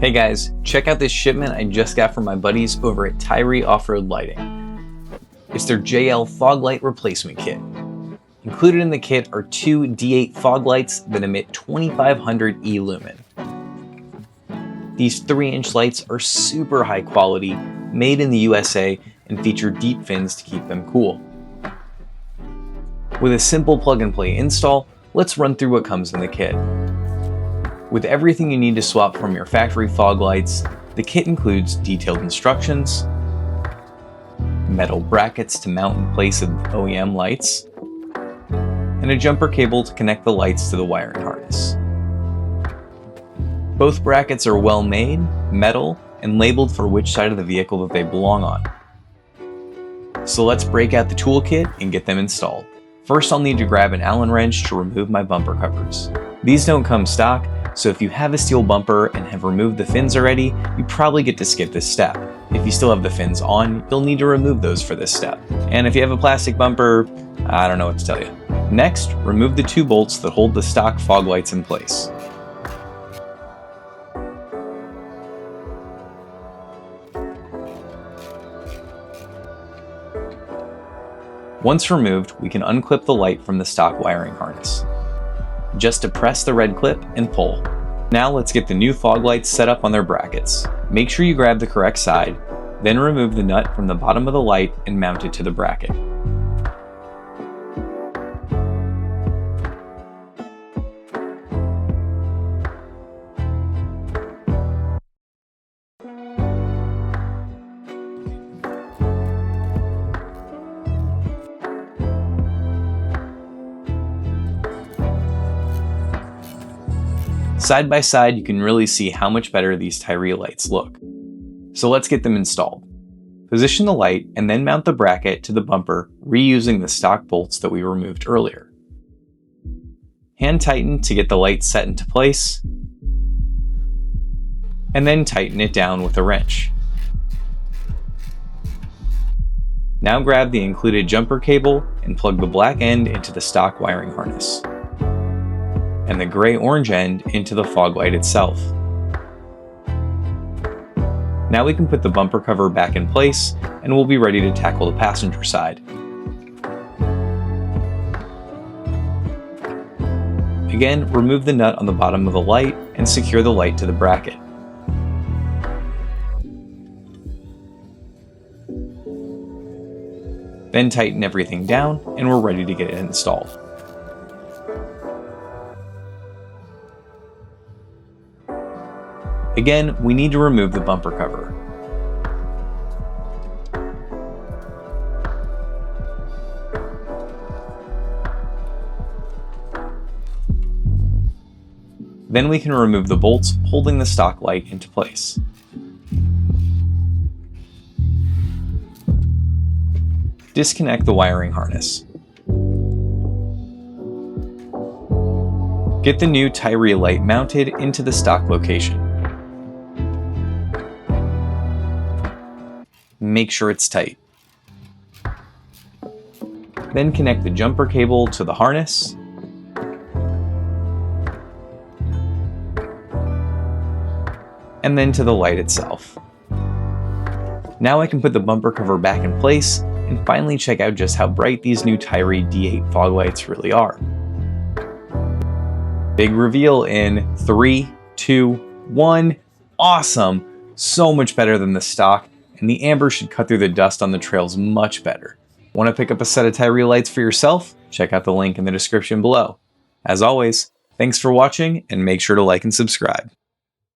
Hey guys, check out this shipment I just got from my buddies over at TYRI Off-Road Lighting. It's their JL fog light replacement kit. Included in the kit are two D8 fog lights that emit 2500 E lumen. These 3-inch lights are super high quality, made in the USA, and feature deep fins to keep them cool. With a simple plug-and-play install, let's run through what comes in the kit. With everything you need to swap from your factory fog lights, the kit includes detailed instructions, metal brackets to mount in place of OEM lights, and a jumper cable to connect the lights to the wiring harness. Both brackets are well made, metal, and labeled for which side of the vehicle that they belong on. So let's break out the toolkit and get them installed. First, I'll need to grab an Allen wrench to remove my bumper covers. These don't come stock, so if you have a steel bumper and have removed the fins already, you probably get to skip this step. If you still have the fins on, you'll need to remove those for this step. And if you have a plastic bumper, I don't know what to tell you. Next, remove the 2 bolts that hold the stock fog lights in place. Once removed, we can unclip the light from the stock wiring harness. Just depress the red clip and pull. Now let's get the new fog lights set up on their brackets. Make sure you grab the correct side, then remove the nut from the bottom of the light and mount it to the bracket. Side by side, you can really see how much better these TYRI lights look. So let's get them installed. Position the light and then mount the bracket to the bumper reusing the stock bolts that we removed earlier. Hand tighten to get the light set into place, and then tighten it down with a wrench. Now grab the included jumper cable and plug the black end into the stock wiring harness, and the gray-orange end into the fog light itself. Now we can put the bumper cover back in place and we'll be ready to tackle the passenger side. Again, remove the nut on the bottom of the light and secure the light to the bracket. Then tighten everything down and we're ready to get it installed. Again, we need to remove the bumper cover. Then we can remove the bolts holding the stock light into place. Disconnect the wiring harness. Get the new TYRI light mounted into the stock location. Make sure it's tight. Then connect the jumper cable to the harness, and then to the light itself. Now I can put the bumper cover back in place and finally check out just how bright these new TYRI D8 fog lights really are. Big reveal in 3, 2, 1. Awesome! So much better than the stock, and the amber should cut through the dust on the trails much better. Want to pick up a set of TYRI lights for yourself? Check out the link in the description below. As always, thanks for watching and make sure to like and subscribe.